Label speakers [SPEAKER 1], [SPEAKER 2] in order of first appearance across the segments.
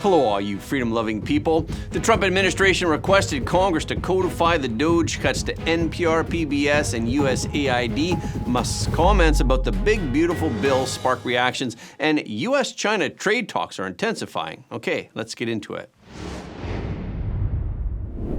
[SPEAKER 1] Hello, all you freedom-loving people. The Trump administration requested Congress to codify the DOGE cuts to NPR, PBS, and USAID. Musk's comments about the big, beautiful bill spark reactions, and US-China trade talks are intensifying. Okay, let's get into it.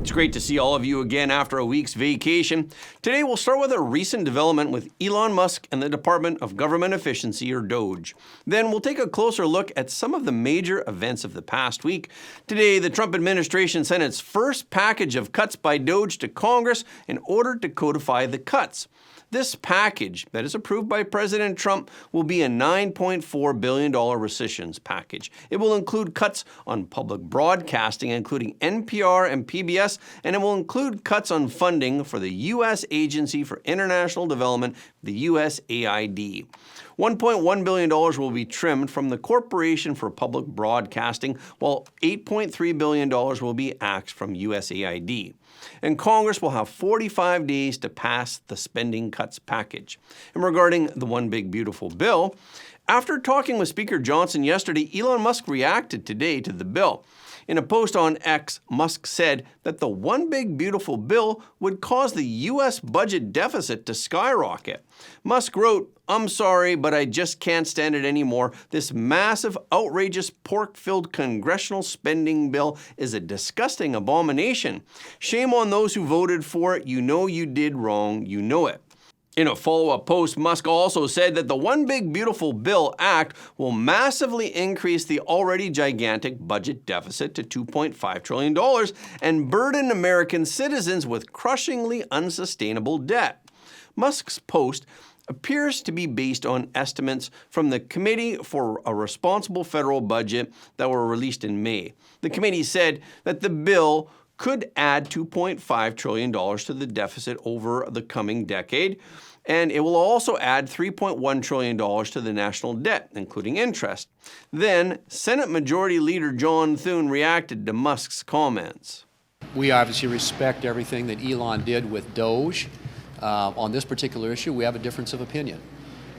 [SPEAKER 1] It's great to see all of you again after a week's vacation. Today we'll start with a recent development with Elon Musk and the Department of Government Efficiency, or DOGE. Then we'll take a closer look at some of the major events of the past week. Today, the Trump administration sent its first package of cuts by DOGE to Congress in order to codify the cuts. This package that is approved by President Trump will be a $9.4 billion rescissions package. It will include cuts on public broadcasting, including NPR and PBS, and it will include cuts on funding for the U.S. Agency for International Development, the USAID. $1.1 billion will be trimmed from the Corporation for Public Broadcasting, while $8.3 billion will be axed from USAID. And Congress will have 45 days to pass the spending cuts package. And regarding the One Big Beautiful Bill, after talking with Speaker Johnson yesterday, Elon Musk reacted today to the bill. In a post on X, Musk said that the One Big Beautiful Bill would cause the U.S. budget deficit to skyrocket. Musk wrote, "I'm sorry, but I just can't stand it anymore. This massive, outrageous, pork-filled congressional spending bill is a disgusting abomination. Shame on those who voted for it. You know you did wrong. You know it." In a follow-up post, Musk also said that the One Big Beautiful Bill Act will massively increase the already gigantic budget deficit to $2.5 trillion and burden American citizens with crushingly unsustainable debt. Musk's post appears to be based on estimates from the Committee for a Responsible Federal Budget that were released in May. The committee said that the bill could add $2.5 trillion to the deficit over the coming decade, and it will also add $3.1 trillion to the national debt, including interest. Then, Senate Majority Leader John Thune reacted to Musk's comments.
[SPEAKER 2] We obviously respect everything that Elon did with DOGE. On this particular issue, we have a difference of opinion.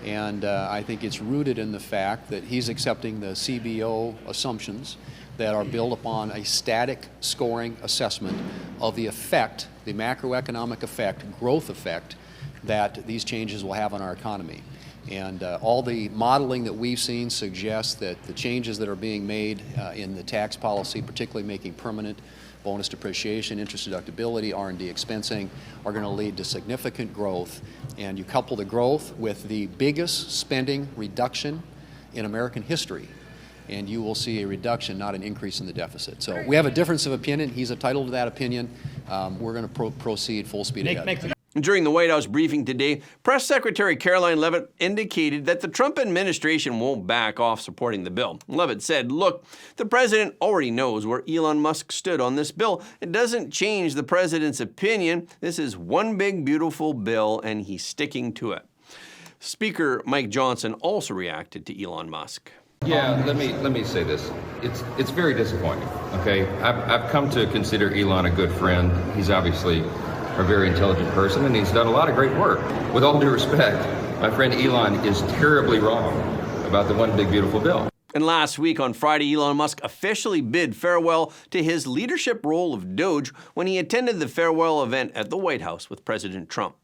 [SPEAKER 2] And I think it's rooted in the fact that he's accepting the CBO assumptions that are built upon a static scoring assessment of the effect, the macroeconomic effect, growth effect, that these changes will have on our economy. And all the modeling that we've seen suggests that the changes that are being made in the tax policy, particularly making permanent bonus depreciation, interest deductibility, R&D expensing, are going to lead to significant growth. And you couple the growth with the biggest spending reduction in American history, and you will see a reduction, not an increase in the deficit. So we have a difference of opinion. He's entitled to that opinion. We're going to proceed full speed ahead.
[SPEAKER 1] During the White House briefing today, Press Secretary Caroline Leavitt indicated that the Trump administration won't back off supporting the bill. Leavitt said, "Look, the president already knows where Elon Musk stood on this bill. It doesn't change the president's opinion. This is one big, beautiful bill, and he's sticking to it." Speaker Mike Johnson also reacted to Elon Musk.
[SPEAKER 3] Yeah, let me say this. It's very disappointing. Okay, I've come to consider Elon a good friend. He's obviously a very intelligent person, and he's done a lot of great work. With all due respect, my friend Elon is terribly wrong about the One Big Beautiful Bill.
[SPEAKER 1] And last week on Friday, Elon Musk officially bid farewell to his leadership role of DOGE when he attended the farewell event at the White House with President Trump.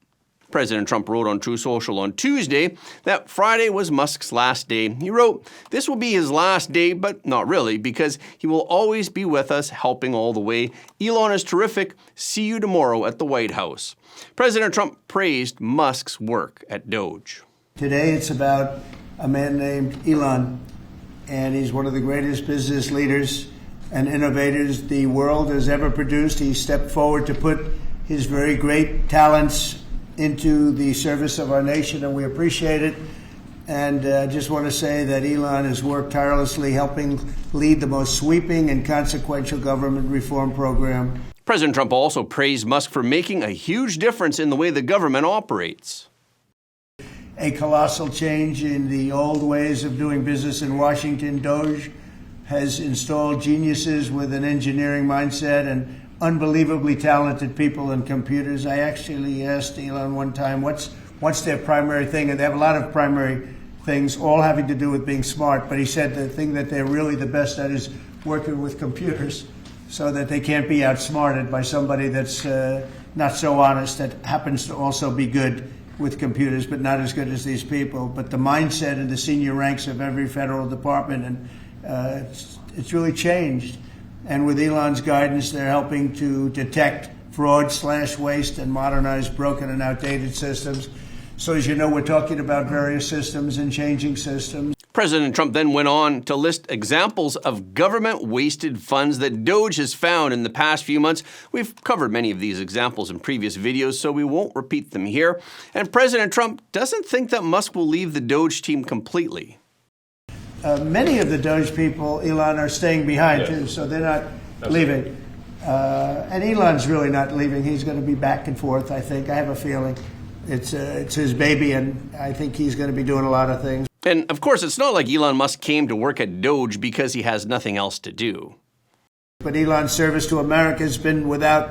[SPEAKER 1] President Trump wrote on Truth Social on Tuesday that Friday was Musk's last day. He wrote, "This will be his last day, but not really, because he will always be with us, helping all the way. Elon is terrific. See you tomorrow at the White House." President Trump praised Musk's work at DOGE.
[SPEAKER 4] Today it's about a man named Elon, and he's one of the greatest business leaders and innovators the world has ever produced. He stepped forward to put his very great talents into the service of our nation, and we appreciate it. And I just want to say that Elon has worked tirelessly helping lead the most sweeping and consequential government reform program.
[SPEAKER 1] President Trump also praised Musk for making a huge difference in the way the government operates.
[SPEAKER 4] A colossal change in the old ways of doing business in Washington. DOGE has installed geniuses with an engineering mindset and unbelievably talented people in computers. I actually asked Elon one time, what's their primary thing? And they have a lot of primary things, all having to do with being smart. But he said the thing that they're really the best at is working with computers so that they can't be outsmarted by somebody that's not so honest, that happens to also be good with computers, but not as good as these people. But the mindset in the senior ranks of every federal department, and it's really changed. And with Elon's guidance, they're helping to detect fraud/waste and modernize broken and outdated systems. So as you know, we're talking about various systems and changing systems.
[SPEAKER 1] President Trump then went on to list examples of government-wasted funds that DOGE has found in the past few months. We've covered many of these examples in previous videos, so we won't repeat them here. And President Trump doesn't think that Musk will leave the DOGE team completely.
[SPEAKER 4] Many of the DOGE people, Elon, are staying behind too, so they're not leaving. And Elon's really not leaving. He's going to be back and forth, I think. I have a feeling. It's his baby, and I think he's going to be doing a lot of things.
[SPEAKER 1] And of course, it's not like Elon Musk came to work at DOGE because he has nothing else to do.
[SPEAKER 4] But Elon's service to America has been without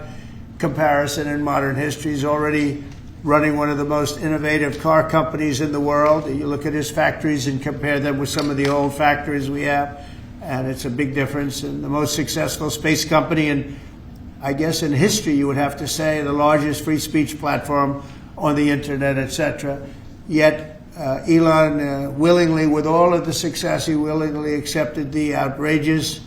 [SPEAKER 4] comparison in modern history. He's already running one of the most innovative car companies in the world. You look at his factories and compare them with some of the old factories we have, and it's a big difference. And the most successful space company, and I guess in history you would have to say the largest free speech platform on the internet, etc. Yet Elon willingly, with all of the success, he willingly accepted the outrageous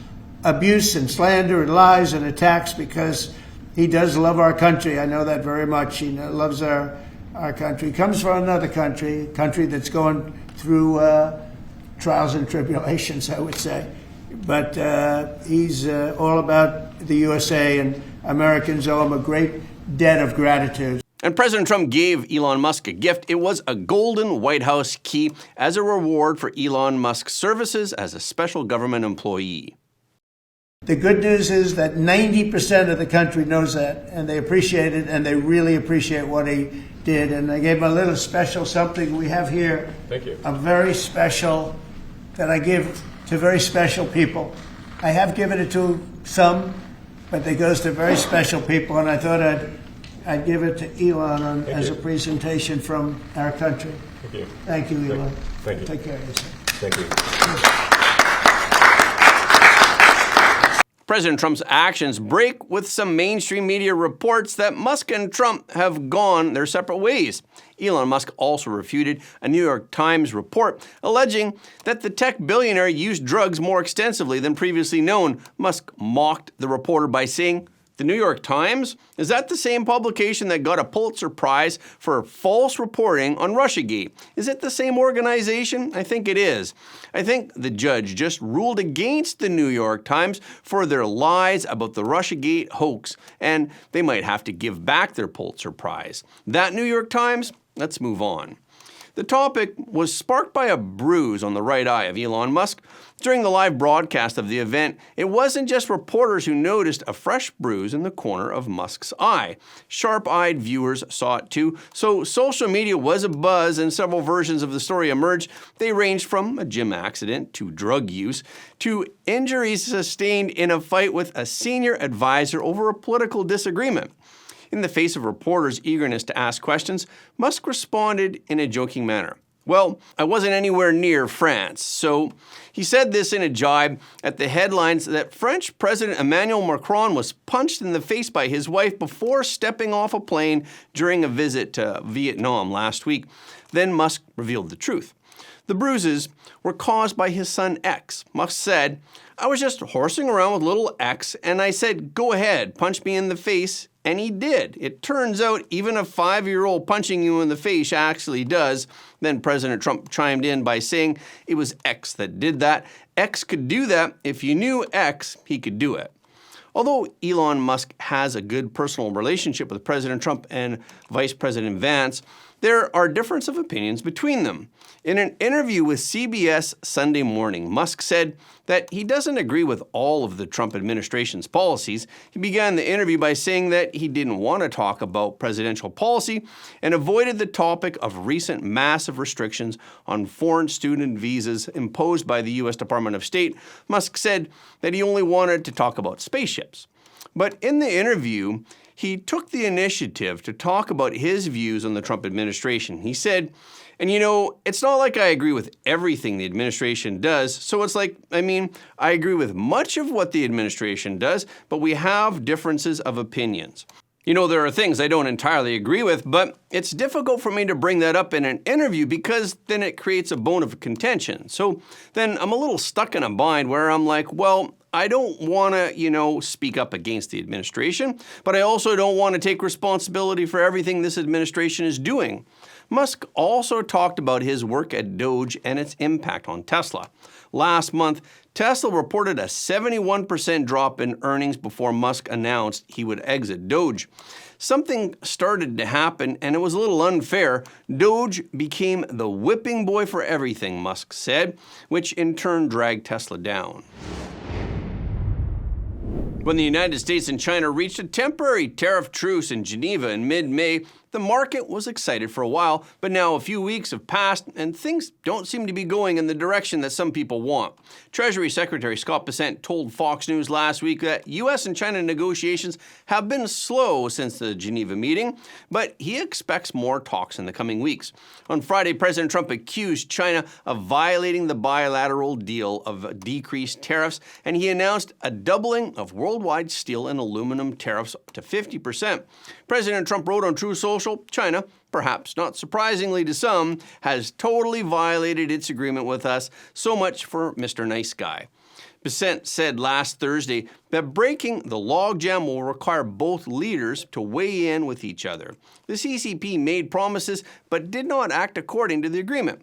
[SPEAKER 4] abuse and slander and lies and attacks because he does love our country. I know that very much. He loves our country. He comes from another country, a country that's going through trials and tribulations, I would say. But he's all about the USA, and Americans owe him a great debt of gratitude.
[SPEAKER 1] And President Trump gave Elon Musk a gift. It was a golden White House key as a reward for Elon Musk's services as a special government employee.
[SPEAKER 4] The good news is that 90% of the country knows that, and they appreciate it, and they really appreciate what he did. And I gave him a little special something we have here.
[SPEAKER 5] Thank you.
[SPEAKER 4] A very special, that I give to very special people. I have given it to some, but it goes to very special people, and I thought I'd give it to Elon as a presentation from our country.
[SPEAKER 5] Thank you.
[SPEAKER 4] Thank you, Elon.
[SPEAKER 5] Thank you.
[SPEAKER 4] Take care of yourself.
[SPEAKER 5] Thank you.
[SPEAKER 1] President Trump's actions break with some mainstream media reports that Musk and Trump have gone their separate ways. Elon Musk also refuted a New York Times report alleging that the tech billionaire used drugs more extensively than previously known. Musk mocked the reporter by saying, "The New York Times? Is that the same publication that got a Pulitzer Prize for false reporting on Russiagate? Is it the same organization? I think it is. I think the judge just ruled against the New York Times for their lies about the Russiagate hoax, and they might have to give back their Pulitzer Prize. That New York Times? Let's move on." The topic was sparked by a bruise on the right eye of Elon Musk. During the live broadcast of the event, it wasn't just reporters who noticed a fresh bruise in the corner of Musk's eye. Sharp-eyed viewers saw it too, so social media was abuzz and several versions of the story emerged. They ranged from a gym accident to drug use to injuries sustained in a fight with a senior advisor over a political disagreement. In the face of reporters' eagerness to ask questions, Musk responded in a joking manner. "Well, I wasn't anywhere near France." So he said this in a jibe at the headlines that French President Emmanuel Macron was punched in the face by his wife before stepping off a plane during a visit to Vietnam last week. Then Musk revealed the truth. The bruises were caused by his son X. Musk said, "I was just horsing around with little X and I said, 'Go ahead, punch me in the face.' And he did. It turns out even a 5-year-old punching you in the face actually does." Then President Trump chimed in by saying it was X that did that. X could do that. If you knew X, he could do it. Although Elon Musk has a good personal relationship with President Trump and Vice President Vance, there are differences of opinions between them. In an interview with CBS Sunday Morning, Musk said that he doesn't agree with all of the Trump administration's policies. He began the interview by saying that he didn't want to talk about presidential policy and avoided the topic of recent massive restrictions on foreign student visas imposed by the U.S. Department of State. Musk said that he only wanted to talk about spaceships. But in the interview, he took the initiative to talk about his views on the Trump administration. He said, And it's not like I agree with everything the administration does. So it's like, I agree with much of what the administration does, but we have differences of opinions. There are things I don't entirely agree with, but it's difficult for me to bring that up in an interview because then it creates a bone of contention. So then I'm a little stuck in a bind where I'm like, well, I don't want to, speak up against the administration, but I also don't want to take responsibility for everything this administration is doing. Musk also talked about his work at DOGE and its impact on Tesla. Last month, Tesla reported a 71% drop in earnings before Musk announced he would exit DOGE. Something started to happen, and it was a little unfair. DOGE became the whipping boy for everything, Musk said, which in turn dragged Tesla down. When the United States and China reached a temporary tariff truce in Geneva in mid-May, the market was excited for a while, but now a few weeks have passed and things don't seem to be going in the direction that some people want. Treasury Secretary Scott Bessent told Fox News last week that U.S. and China negotiations have been slow since the Geneva meeting, but he expects more talks in the coming weeks. On Friday, President Trump accused China of violating the bilateral deal of decreased tariffs, and he announced a doubling of worldwide steel and aluminum tariffs to 50%. President Trump wrote on Truth Social, China, perhaps not surprisingly to some, has totally violated its agreement with us. So much for Mr. Nice Guy. Bessent said last Thursday that breaking the logjam will require both leaders to weigh in with each other. The CCP made promises but did not act according to the agreement.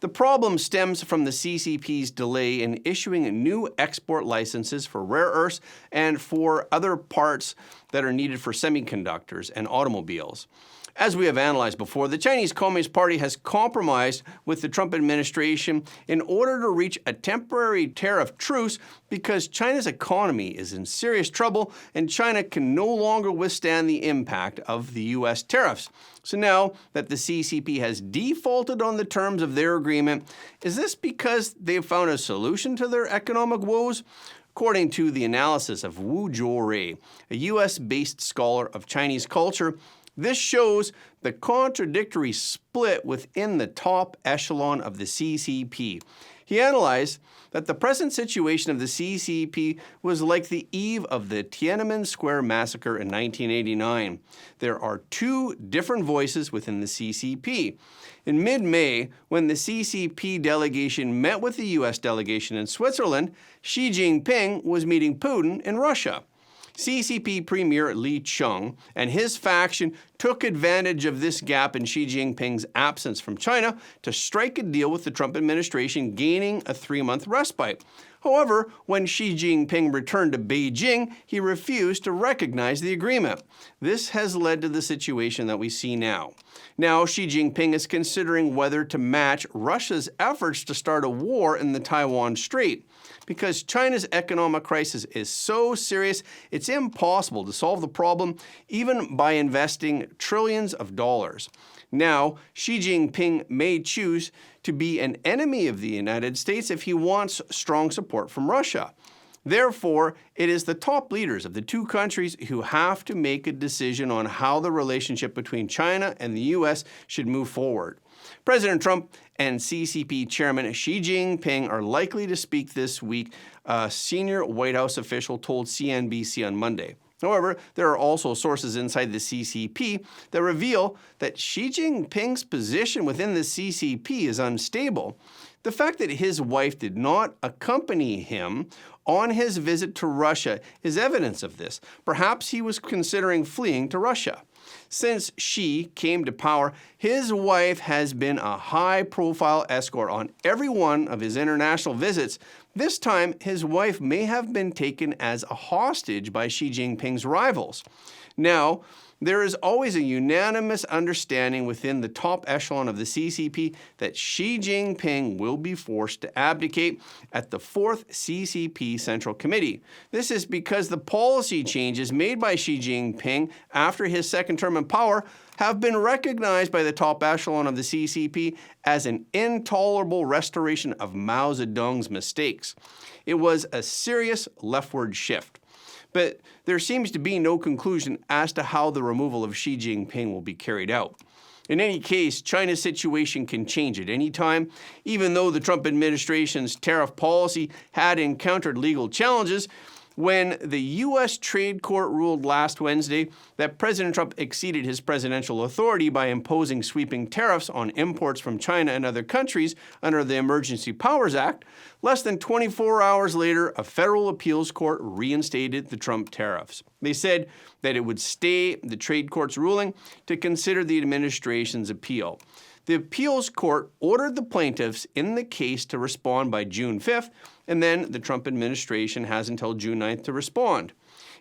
[SPEAKER 1] The problem stems from the CCP's delay in issuing new export licenses for rare earths and for other parts that are needed for semiconductors and automobiles. As we have analyzed before, the Chinese Communist Party has compromised with the Trump administration in order to reach a temporary tariff truce because China's economy is in serious trouble and China can no longer withstand the impact of the U.S. tariffs. So now that the CCP has defaulted on the terms of their agreement, is this because they have found a solution to their economic woes? According to the analysis of Wu Jiurui, a U.S.-based scholar of Chinese culture, this shows the contradictory split within the top echelon of the CCP. He analyzed that the present situation of the CCP was like the eve of the Tiananmen Square massacre in 1989. There are two different voices within the CCP. In mid-May, when the CCP delegation met with the U.S. delegation in Switzerland, Xi Jinping was meeting Putin in Russia. CCP Premier Li Qiang and his faction took advantage of this gap in Xi Jinping's absence from China to strike a deal with the Trump administration, gaining a 3-month respite. However, when Xi Jinping returned to Beijing, he refused to recognize the agreement. This has led to the situation that we see now. Now, Xi Jinping is considering whether to match Russia's efforts to start a war in the Taiwan Strait. Because China's economic crisis is so serious, it's impossible to solve the problem even by investing trillions of dollars. Now, Xi Jinping may choose to be an enemy of the United States if he wants strong support from Russia. Therefore, it is the top leaders of the two countries who have to make a decision on how the relationship between China and the U.S. should move forward. President Trump and CCP Chairman Xi Jinping are likely to speak this week, a senior White House official told CNBC on Monday. However, there are also sources inside the CCP that reveal that Xi Jinping's position within the CCP is unstable. The fact that his wife did not accompany him on his visit to Russia is evidence of this. Perhaps he was considering fleeing to Russia. Since Xi came to power, his wife has been a high-profile escort on every one of his international visits. This time, his wife may have been taken as a hostage by Xi Jinping's rivals. Now, there is always a unanimous understanding within the top echelon of the CCP that Xi Jinping will be forced to abdicate at the 4th CCP Central Committee. This is because the policy changes made by Xi Jinping after his second term in power have been recognized by the top echelon of the CCP as an intolerable restoration of Mao Zedong's mistakes. It was a serious leftward shift. But there seems to be no conclusion as to how the removal of Xi Jinping will be carried out. In any case, China's situation can change at any time. Even though the Trump administration's tariff policy had encountered legal challenges, when the U.S. Trade Court ruled last Wednesday that President Trump exceeded his presidential authority by imposing sweeping tariffs on imports from China and other countries under the Emergency Powers Act, less than 24 hours later, a federal appeals court reinstated the Trump tariffs. They said that it would stay the trade court's ruling to consider the administration's appeal. The appeals court ordered the plaintiffs in the case to respond by June 5th, and then the Trump administration has until June 9th to respond.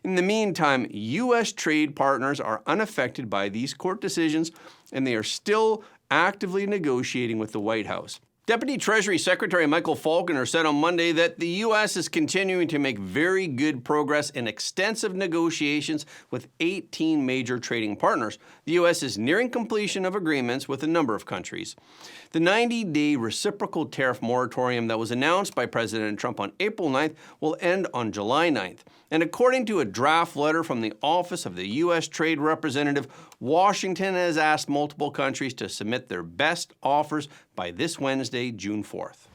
[SPEAKER 1] In the meantime, U.S. trade partners are unaffected by these court decisions, and they are still actively negotiating with the White House. Deputy Treasury Secretary Michael Falconer said on Monday that the U.S. is continuing to make very good progress in extensive negotiations with 18 major trading partners. The U.S. is nearing completion of agreements with a number of countries. The 90-day reciprocal tariff moratorium that was announced by President Trump on April 9th will end on July 9th. And according to a draft letter from the Office of the U.S. Trade Representative, Washington has asked multiple countries to submit their best offers by this Wednesday, June 4th.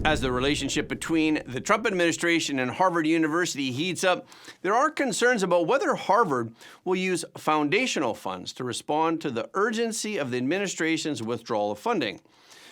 [SPEAKER 1] As the relationship between the Trump administration and Harvard University heats up, there are concerns about whether Harvard will use foundational funds to respond to the urgency of the administration's withdrawal of funding.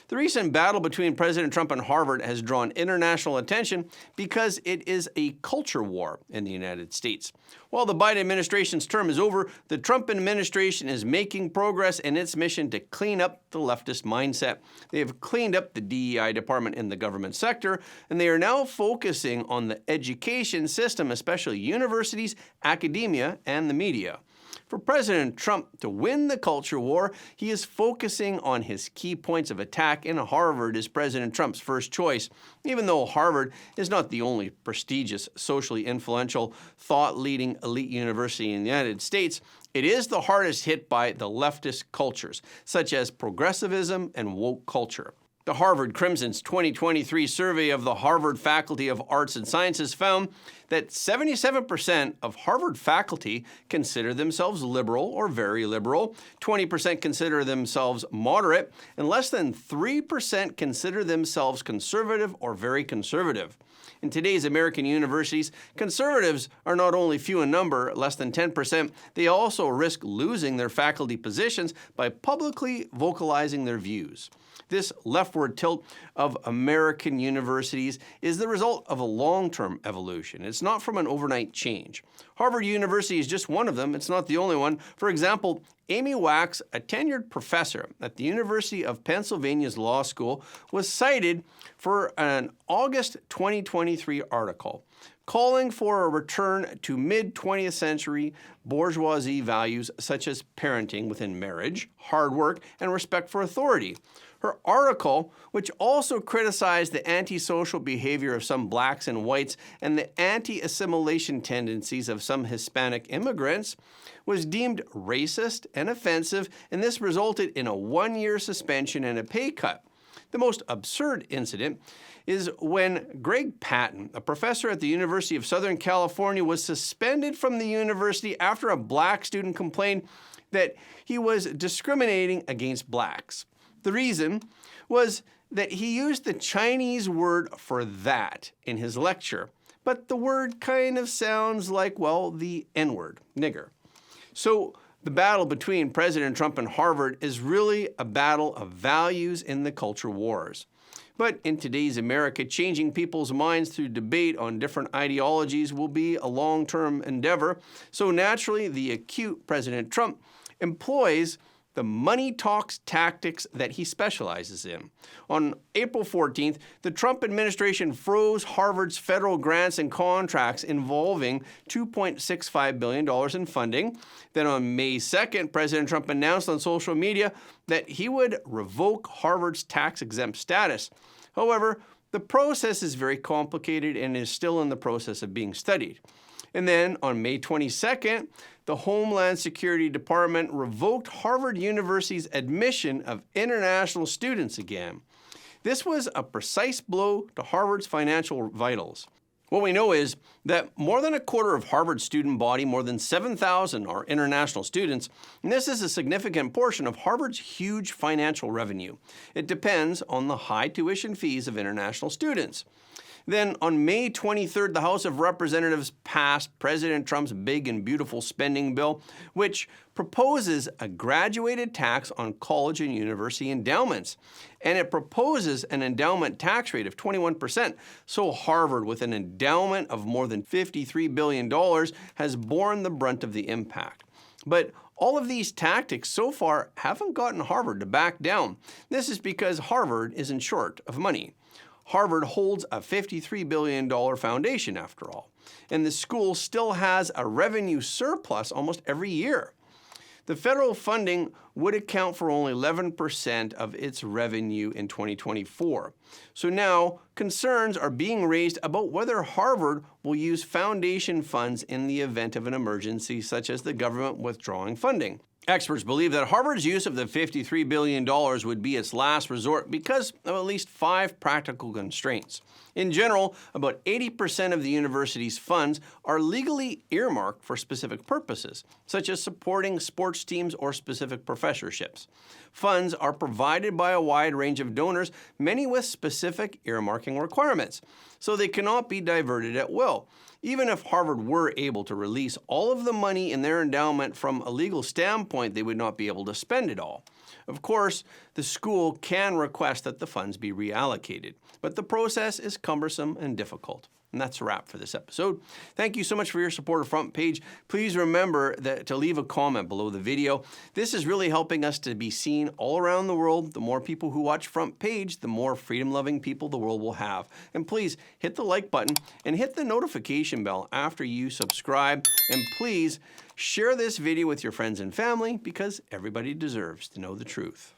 [SPEAKER 1] The recent battle between President Trump and Harvard has drawn international attention because it is a culture war in the United States. While the Biden administration's term is over, the Trump administration is making progress in its mission to clean up the leftist mindset. They have cleaned up the DEI department in the government sector, and they are now focusing on the education system, especially universities, academia, and the media. For President Trump to win the culture war, he is focusing on his key points of attack, and Harvard is President Trump's first choice. Even though Harvard is not the only prestigious, socially influential, thought-leading elite university in the United States, it is the hardest hit by the leftist cultures, such as progressivism and woke culture. The Harvard Crimson's 2023 survey of the Harvard Faculty of Arts and Sciences found that 77% of Harvard faculty consider themselves liberal or very liberal, 20% consider themselves moderate, and less than 3% consider themselves conservative or very conservative. In today's American universities, conservatives are not only few in number, less than 10%, they also risk losing their faculty positions by publicly vocalizing their views. This leftward tilt of American universities is the result of a long-term evolution. It's not from an overnight change. Harvard University is just one of them. It's not the only one. For example, Amy Wax, a tenured professor at the University of Pennsylvania's Law School, was cited for an August 2023 article calling for a return to mid-20th century bourgeoisie values such as parenting within marriage, hard work, and respect for authority. Her article, which also criticized the antisocial behavior of some blacks and whites and the anti-assimilation tendencies of some Hispanic immigrants, was deemed racist and offensive, and this resulted in a 1-year suspension and a pay cut. The most absurd incident is when Greg Patton, a professor at the University of Southern California, was suspended from the university after a black student complained that he was discriminating against blacks. The reason was that he used the Chinese word for that in his lecture, but the word kind of sounds like, well, the N-word, nigger. So the battle between President Trump and Harvard is really a battle of values in the culture wars. But in today's America, changing people's minds through debate on different ideologies will be a long-term endeavor. So naturally, the acute President Trump employs the money talks tactics that he specializes in. On April 14th, the Trump administration froze Harvard's federal grants and contracts involving $2.65 billion in funding. Then on May 2nd, President Trump announced on social media that he would revoke Harvard's tax-exempt status. However, the process is very complicated and is still in the process of being studied. And then on May 22nd, the Homeland Security Department revoked Harvard University's admission of international students again. This was a precise blow to Harvard's financial vitals. What we know is that more than a quarter of Harvard's student body, more than 7,000, are international students, and this is a significant portion of Harvard's huge financial revenue. It depends on the high tuition fees of international students. Then on May 23rd, the House of Representatives passed President Trump's big and beautiful spending bill, which proposes a graduated tax on college and university endowments. And it proposes an endowment tax rate of 21%. So Harvard, with an endowment of more than $53 billion, has borne the brunt of the impact. But all of these tactics so far haven't gotten Harvard to back down. This is because Harvard isn't short of money. Harvard holds a $53 billion foundation, after all, and the school still has a revenue surplus almost every year. The federal funding would account for only 11% of its revenue in 2024. So now concerns are being raised about whether Harvard will use foundation funds in the event of an emergency, such as the government withdrawing funding. Experts believe that Harvard's use of the $53 billion would be its last resort because of at least 5 practical constraints. In general, about 80% of the university's funds are legally earmarked for specific purposes, such as supporting sports teams or specific professorships. Funds are provided by a wide range of donors, many with specific earmarking requirements, so they cannot be diverted at will. Even if Harvard were able to release all of the money in their endowment from a legal standpoint, they would not be able to spend it all. Of course, the school can request that the funds be reallocated, but the process is cumbersome and difficult. And that's a wrap for this episode. Thank you so much for your support of Front Page. Please remember to leave a comment below the video. This is really helping us to be seen all around the world. The more people who watch Front Page, the more freedom-loving people the world will have. And please hit the like button and hit the notification bell after you subscribe. And please share this video with your friends and family because everybody deserves to know the truth.